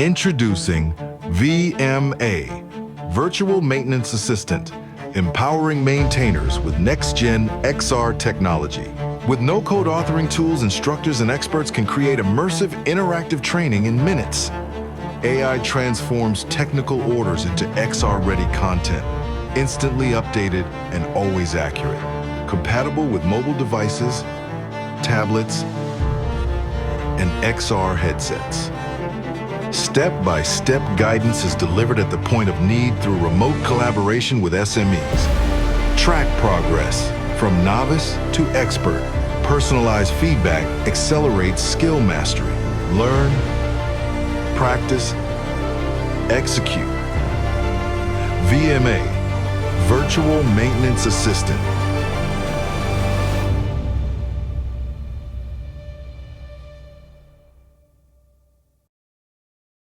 Introducing VMA, Virtual Maintenance Assistant, empowering maintainers with next-gen XR technology. With no-code authoring tools, instructors and experts can create immersive, interactive training in minutes. AI transforms technical orders into XR-ready content, instantly updated and always accurate. Compatible with mobile devices, tablets, and XR headsets. Step-by-step guidance is delivered at the point of need through remote collaboration with SMEs. Track progress from novice to expert. Personalized feedback accelerates skill mastery. Learn, practice, execute. VMA, Virtual Maintenance Assistant.